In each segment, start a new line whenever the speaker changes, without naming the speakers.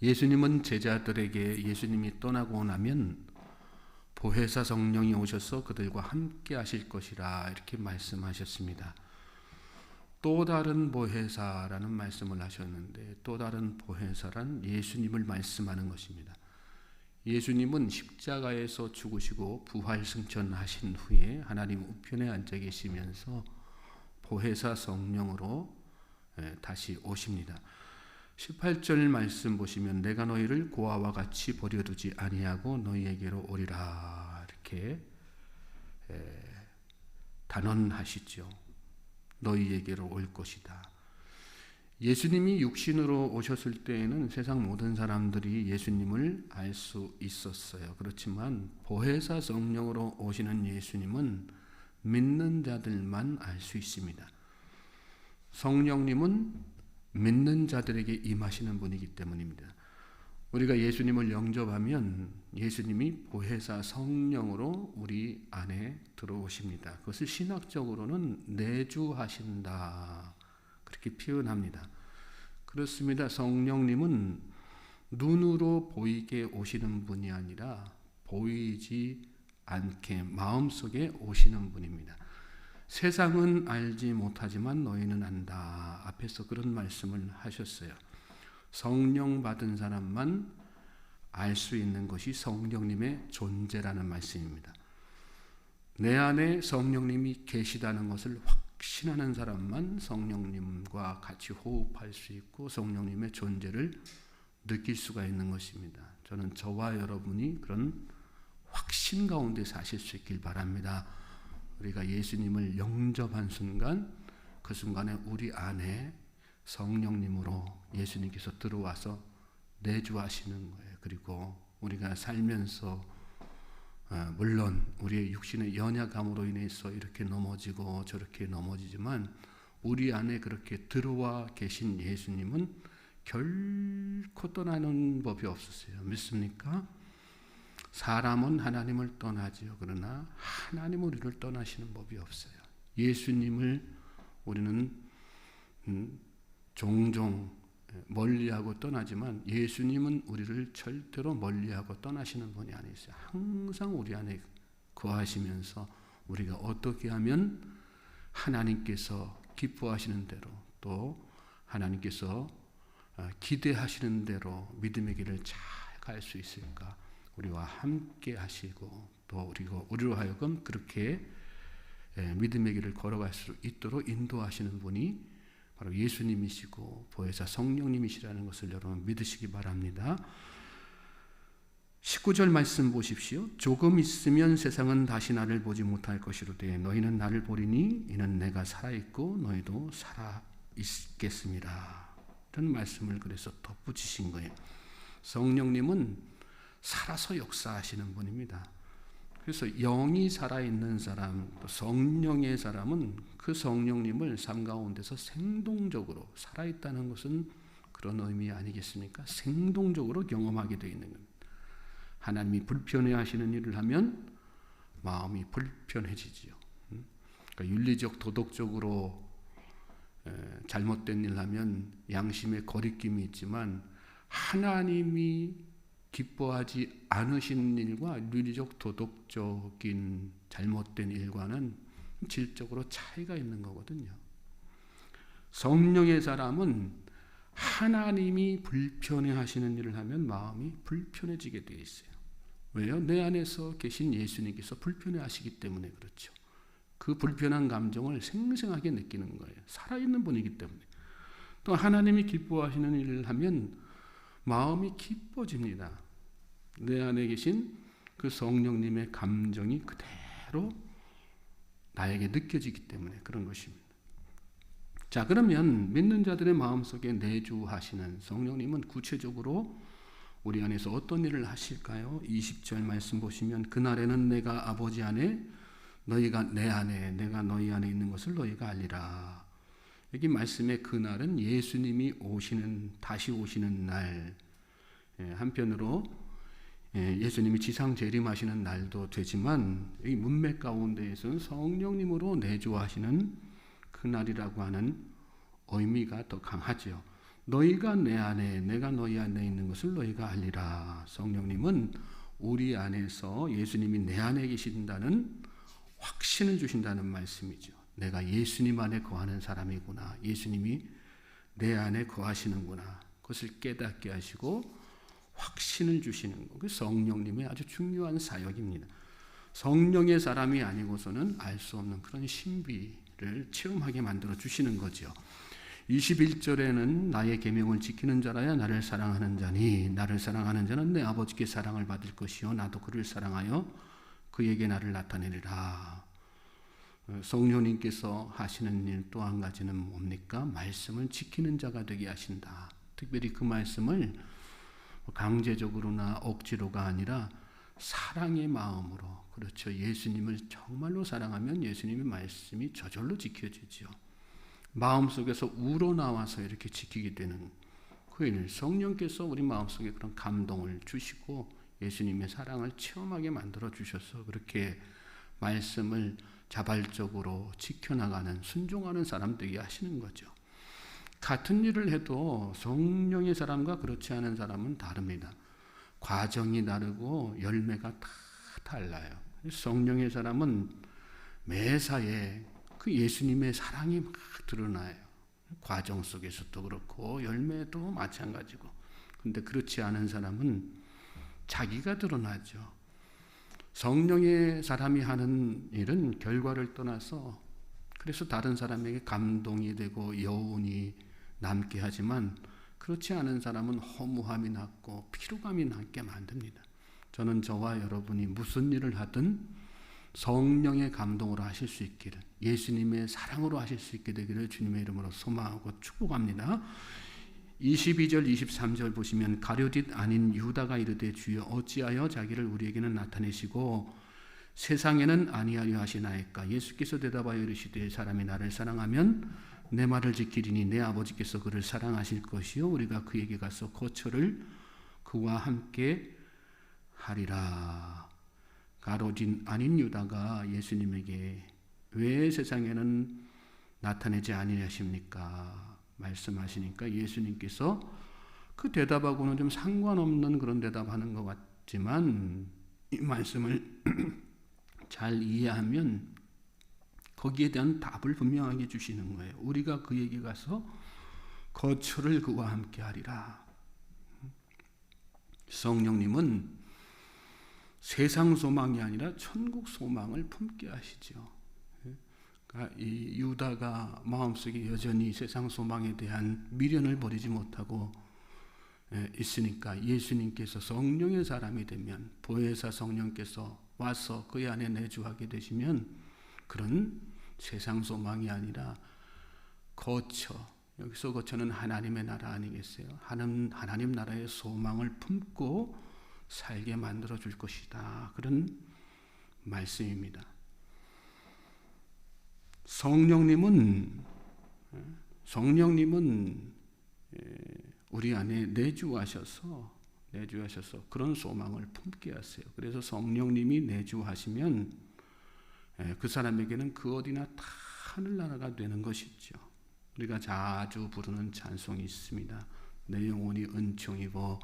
예수님은 제자들에게 예수님이 떠나고 나면 보혜사 성령이 오셔서 그들과 함께 하실 것이라 이렇게 말씀하셨습니다. 또 다른 보혜사라는 말씀을 하셨는데, 또 다른 보혜사란 예수님을 말씀하는 것입니다. 예수님은 십자가에서 죽으시고 부활 승천하신 후에 하나님 우편에 앉아 계시면서 보혜사 성령으로 다시 오십니다. 18절 말씀 보시면 내가 너희를 고아와 같이 버려두지 아니하고 너희에게로 오리라 이렇게 단언하시죠. 너희에게로 올 것이다. 예수님이 육신으로 오셨을 때에는 세상 모든 사람들이 예수님을 알 수 있었어요. 그렇지만 보혜사 성령으로 오시는 예수님은 믿는 자들만 알 수 있습니다. 성령님은 믿는 자들에게 임하시는 분이기 때문입니다. 우리가 예수님을 영접하면 예수님이 보혜사 성령으로 우리 안에 들어오십니다. 그것을 신학적으로는 내주하신다 그렇게 표현합니다. 그렇습니다. 성령님은 눈으로 보이게 오시는 분이 아니라 보이지 않게 마음속에 오시는 분입니다. 세상은 알지 못하지만 너희는 안다. 앞에서 그런 말씀을 하셨어요. 성령 받은 사람만 알 수 있는 것이 성령님의 존재라는 말씀입니다. 내 안에 성령님이 계시다는 것을 확신하는 사람만 성령님과 같이 호흡할 수 있고 성령님의 존재를 느낄 수가 있는 것입니다. 저는 저와 여러분이 그런 확신 가운데 사실 수 있길 바랍니다. 우리가 예수님을 영접한 순간 그 순간에 우리 안에 성령님으로 예수님께서 들어와서 내주하시는 거예요. 그리고 우리가 살면서 물론 우리의 육신의 연약함으로 인해서 이렇게 넘어지고 저렇게 넘어지지만 우리 안에 그렇게 들어와 계신 예수님은 결코 떠나는 법이 없으세요. 믿습니까? 사람은 하나님을 떠나지요. 그러나 하나님은 우리를 떠나시는 법이 없어요. 예수님을 우리는 종종 멀리하고 떠나지만 예수님은 우리를 절대로 멀리하고 떠나시는 분이 아니세요. 항상 우리 안에 거하시면서 우리가 어떻게 하면 하나님께서 기뻐하시는 대로 또 하나님께서 기대하시는 대로 믿음의 길을 잘 갈 수 있을까? 우리와 함께 하시고 또 우리로 하여금 그렇게 믿음의 길을 걸어갈 수 있도록 인도하시는 분이 바로 예수님이시고 보혜사 성령님이시라는 것을 여러분 믿으시기 바랍니다. 19절 말씀 보십시오. 조금 있으면 세상은 다시 나를 보지 못할 것이로되 너희는 나를 보리니 이는 내가 살아있고 너희도 살아있겠습니다. 이런 말씀을 그래서 덧붙이신 거예요. 성령님은 살아서 역사하시는 분입니다. 그래서 영이 살아있는 사람, 또 성령의 사람은 그 성령님을 삶 가운데서 생동적으로 살아있다는 것은 그런 의미 아니겠습니까? 생동적으로 경험하게 되어 있는 겁니다. 하나님이 불편해하시는 일을 하면 마음이 불편해지지요. 그러니까 윤리적, 도덕적으로 잘못된 일을 하면 양심의 거리낌이 있지만 하나님이 기뻐하지 않으신 일과 윤리적, 도덕적인 잘못된 일과는 질적으로 차이가 있는 거거든요. 성령의 사람은 하나님이 불편해하시는 일을 하면 마음이 불편해지게 되어 있어요. 왜요? 내 안에서 계신 예수님께서 불편해하시기 때문에 그렇죠. 그 불편한 감정을 생생하게 느끼는 거예요. 살아있는 분이기 때문에. 또 하나님이 기뻐하시는 일을 하면 마음이 기뻐집니다. 내 안에 계신 그 성령님의 감정이 그대로 나에게 느껴지기 때문에 그런 것입니다. 자, 그러면 믿는 자들의 마음속에 내주하시는 성령님은 구체적으로 우리 안에서 어떤 일을 하실까요? 20절 말씀 보시면 그날에는 내가 아버지 안에 너희가 내 안에 내가 너희 안에 있는 것을 너희가 알리라. 여기 말씀의 그날은 예수님이 다시 오시는 날, 한편으로 예수님이 지상 재림하시는 날도 되지만 이 문맥 가운데에서는 성령님으로 내주하시는 그날이라고 하는 의미가 더 강하죠. 너희가 내 안에 내가 너희 안에 있는 것을 너희가 알리라. 성령님은 우리 안에서 예수님이 내 안에 계신다는 확신을 주신다는 말씀이죠. 내가 예수님 안에 거하는 사람이구나. 예수님이 내 안에 거하시는구나. 그것을 깨닫게 하시고 확신을 주시는 것. 그 성령님의 아주 중요한 사역입니다. 성령의 사람이 아니고서는 알 수 없는 그런 신비를 체험하게 만들어 주시는 거죠. 21절에는 나의 계명을 지키는 자라야 나를 사랑하는 자니 나를 사랑하는 자는 내 아버지께 사랑을 받을 것이요 나도 그를 사랑하여 그에게 나를 나타내리라. 성령님께서 하시는 일 또 한 가지는 뭡니까? 말씀을 지키는 자가 되게 하신다. 특별히 그 말씀을 강제적으로나 억지로가 아니라 사랑의 마음으로, 그렇죠. 예수님을 정말로 사랑하면 예수님의 말씀이 저절로 지켜지죠. 마음속에서 우러나와서 이렇게 지키게 되는 그 일, 성령께서 우리 마음속에 그런 감동을 주시고 예수님의 사랑을 체험하게 만들어 주셔서 그렇게 말씀을 자발적으로 지켜나가는, 순종하는 사람 되게 하시는 거죠. 같은 일을 해도 성령의 사람과 그렇지 않은 사람은 다릅니다. 과정이 다르고 열매가 다 달라요. 성령의 사람은 매사에 그 예수님의 사랑이 막 드러나요. 과정 속에서도 그렇고 열매도 마찬가지고. 근데 그렇지 않은 사람은 자기가 드러나죠. 성령의 사람이 하는 일은 결과를 떠나서, 그래서 다른 사람에게 감동이 되고 여운이 남게 하지만 그렇지 않은 사람은 허무함이 남고 피로감이 남게 만듭니다. 저는 저와 여러분이 무슨 일을 하든 성령의 감동으로 하실 수 있기를, 예수님의 사랑으로 하실 수 있게 되기를 주님의 이름으로 소망하고 축복합니다. 22절 23절 보시면 가룟 아닌 유다가 이르되 주여 어찌하여 자기를 우리에게는 나타내시고 세상에는 아니하려 하시나이까. 예수께서 대답하여 이르시되 사람이 나를 사랑하면 내 말을 지키리니 내 아버지께서 그를 사랑하실 것이요 우리가 그에게 가서 거처를 그와 함께 하리라. 가룟 아닌 유다가 예수님에게 왜 세상에는 나타내지 아니하십니까 말씀하시니까 예수님께서 그 대답하고는 좀 상관없는 그런 대답하는 것 같지만 이 말씀을 잘 이해하면 거기에 대한 답을 분명하게 주시는 거예요. 우리가 그에게 가서 거처를 그와 함께 하리라. 성령님은 세상 소망이 아니라 천국 소망을 품게 하시죠. 그러니까 이 유다가 마음속에 여전히 세상 소망에 대한 미련을 버리지 못하고 있으니까 예수님께서 성령의 사람이 되면, 보혜사 성령께서 와서 그의 안에 내주하게 되시면 그런 세상 소망이 아니라 거처, 여기서 거처는 하나님의 나라 아니겠어요? 하나님 나라의 소망을 품고 살게 만들어 줄 것이다. 그런 말씀입니다. 성령님은 우리 안에 내주하셔서 그런 소망을 품게 하세요. 그래서 성령님이 내주하시면 그 사람에게는 그 어디나 다 하늘나라가 되는 것이죠. 우리가 자주 부르는 찬송이 있습니다. 내 영혼이 은총 입어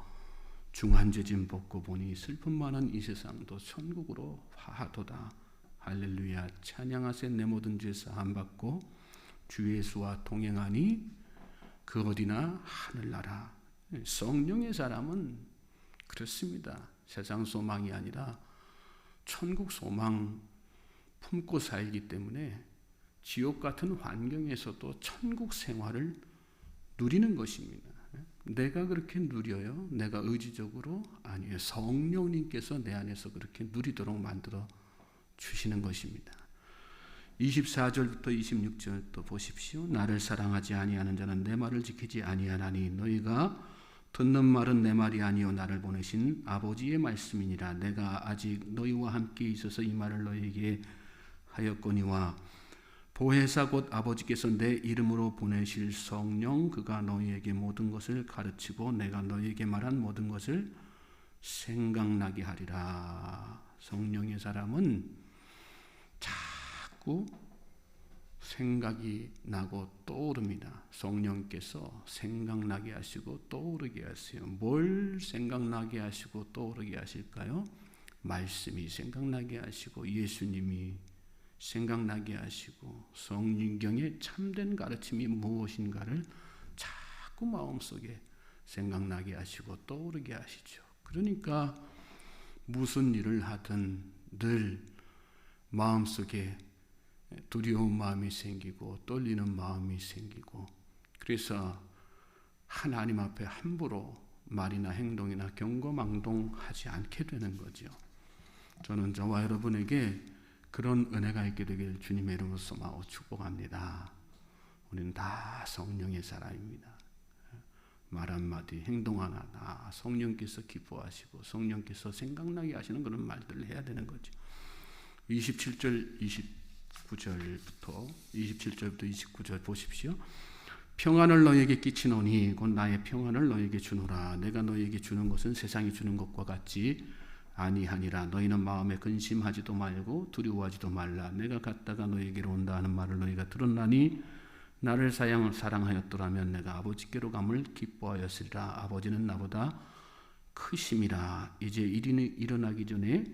중한죄짐 벗고 보니 슬픔 많은 이 세상도 천국으로 화하도다. 할렐루야. 찬양하세 내 모든 죄 사함 받고 주 예수와 동행하니 그 어디나 하늘나라. 성령의 사람은 그렇습니다. 세상 소망이 아니라 천국 소망 품고 살기 때문에 지옥 같은 환경에서도 천국 생활을 누리는 것입니다. 내가 그렇게 누려요? 내가 의지적으로? 아니에요. 성령님께서 내 안에서 그렇게 누리도록 만들어 주시는 것입니다. 24절부터 26절 또 보십시오. 나를 사랑하지 아니하는 자는 내 말을 지키지 아니하나니 너희가 듣는 말은 내 말이 아니요 나를 보내신 아버지의 말씀이니라. 내가 아직 너희와 함께 있어서 이 말을 너희에게 하였거니와 보혜사 곧 아버지께서 내 이름으로 보내실 성령 그가 너희에게 모든 것을 가르치고 내가 너희에게 말한 모든 것을 생각나게 하리라. 성령의 사람은 자꾸 생각이 나고 떠오릅니다. 성령께서 생각나게 하시고 떠오르게 하세요. 뭘 생각나게 하시고 떠오르게 하실까요? 말씀이 생각나게 하시고 예수님이 생각나게 하시고 성경의 참된 가르침이 무엇인가를 자꾸 마음속에 생각나게 하시고 떠오르게 하시죠. 그러니까 무슨 일을 하든 늘 마음속에 두려운 마음이 생기고 떨리는 마음이 생기고, 그래서 하나님 앞에 함부로 말이나 행동이나 경거망동하지 않게 되는 거죠. 저는 저와 여러분에게 그런 은혜가 있게 되길 주님의 이름으로 소망하고 축복합니다. 우리는 다 성령의 사람입니다. 말 한마디, 행동 하나 다 성령께서 기뻐하시고 성령께서 생각나게 하시는 그런 말들을 해야 되는 거죠. 27절 29절부터 29절 보십시오. 평안을 너에게 끼치노니 곧 나의 평안을 너에게 주노라. 내가 너에게 주는 것은 세상이 주는 것과 같지 아니하니라. 너희는 마음에 근심하지도 말고 두려워하지도 말라. 내가 갔다가 너에게로 온다 하는 말을 너희가 들었나니 나를 사랑하였더라면 내가 아버지께로 감을 기뻐하였으리라. 아버지는 나보다 크심이라. 이제 일이 일어나기 전에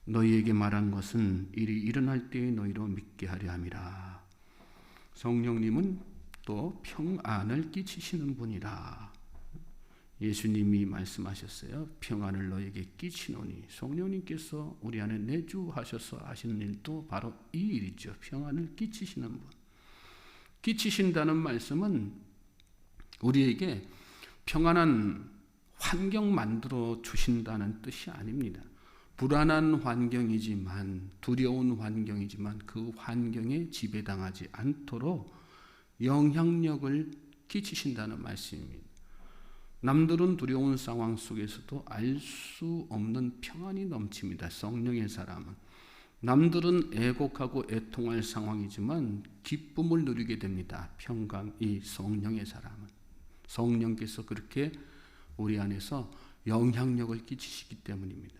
너희에게 말한 것은 일이 일어날 때에 너희로 믿게 하려 함이라. 성령님은 또 평안을 끼치시는 분이라. 예수님이 말씀하셨어요. 평안을 너에게 끼치노니. 성령님께서 우리 안에 내주하셔서 하시는 일도 바로 이 일이죠. 평안을 끼치시는 분. 끼치신다는 말씀은 우리에게 평안한 환경 만들어 주신다는 뜻이 아닙니다. 불안한 환경이지만, 두려운 환경이지만 그 환경에 지배당하지 않도록 영향력을 끼치신다는 말씀입니다. 남들은 두려운 상황 속에서도 알 수 없는 평안이 넘칩니다. 성령의 사람은. 남들은 애곡하고 애통할 상황이지만 기쁨을 누리게 됩니다. 이 성령의 사람은. 성령께서 그렇게 우리 안에서 영향력을 끼치시기 때문입니다.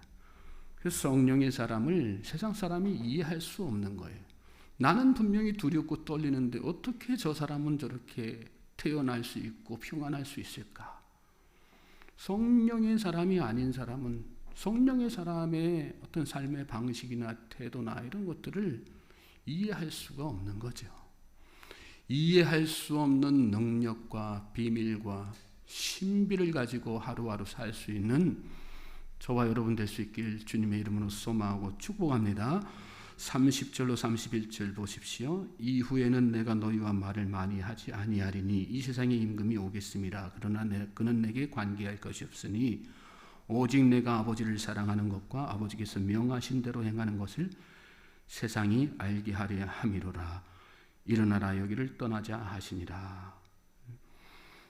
그래서 성령의 사람을 세상 사람이 이해할 수 없는 거예요. 나는 분명히 두렵고 떨리는데 어떻게 저 사람은 저렇게 태어날 수 있고 평안할 수 있을까? 성령의 사람이 아닌 사람은 성령의 사람의 어떤 삶의 방식이나 태도나 이런 것들을 이해할 수가 없는 거죠. 이해할 수 없는 능력과 비밀과 신비를 가지고 하루하루 살 수 있는 저와 여러분 될 수 있길 주님의 이름으로 소망하고 축복합니다. 30절로 31절 보십시오. 이후에는 내가 너희와 말을 많이 하지 아니하리니 이 세상의 임금이 오겠음이라. 그러나 그는 내게 관계할 것이 없으니 오직 내가 아버지를 사랑하는 것과 아버지께서 명하신 대로 행하는 것을 세상이 알게 하려 함이로라. 일어나라 여기를 떠나자 하시니라.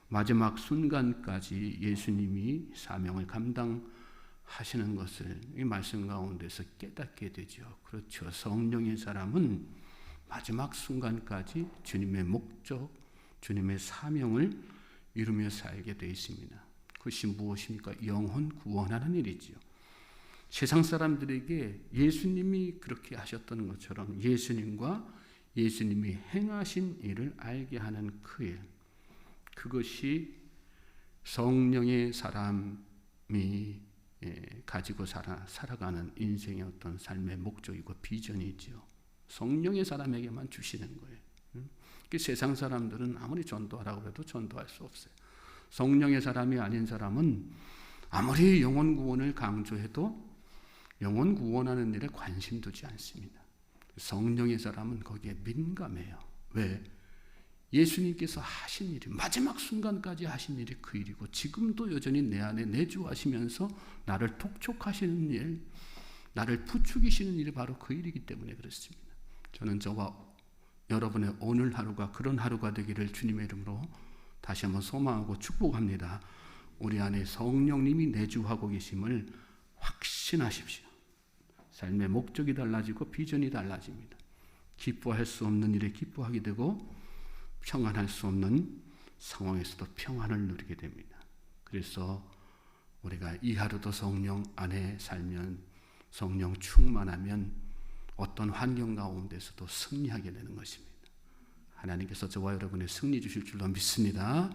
마지막 순간까지 예수님이 사명을 감당하시는 것을 이 말씀 가운데서 깨닫게 되죠. 그렇죠. 성령의 사람은 마지막 순간까지 주님의 목적, 주님의 사명을 이루며 살게 되어 있습니다. 그것이 무엇입니까? 영혼 구원하는 일이지요. 세상 사람들에게 예수님이 그렇게 하셨던 것처럼 예수님과 예수님이 행하신 일을 알게 하는 그 일, 그것이 성령의 사람이 가지고 살아가는 인생의 어떤 삶의 목적이고 비전이죠. 성령의 사람에게만 주시는 거예요. 세상 사람들은 아무리 전도하라고 해도 전도할 수 없어요. 성령의 사람이 아닌 사람은 아무리 영혼 구원을 강조해도 영혼 구원하는 일에 관심 두지 않습니다. 성령의 사람은 거기에 민감해요. 왜? 예수님께서 하신 일이 마지막 순간까지 하신 일이 그 일이고 지금도 여전히 내 안에 내주하시면서 나를 독촉하시는 일, 나를 부추기시는 일이 바로 그 일이기 때문에 그렇습니다. 저는 저와 여러분의 오늘 하루가 그런 하루가 되기를 주님의 이름으로 다시 한번 소망하고 축복합니다. 우리 안에 성령님이 내주하고 계심을 확신하십시오. 삶의 목적이 달라지고 비전이 달라집니다. 기뻐할 수 없는 일에 기뻐하게 되고 평안할 수 없는 상황에서도 평안을 누리게 됩니다. 그래서 우리가 이 하루도 성령 안에 살면, 성령 충만하면 어떤 환경 가운데서도 승리하게 되는 것입니다. 하나님께서 저와 여러분의 승리 주실 줄로 믿습니다.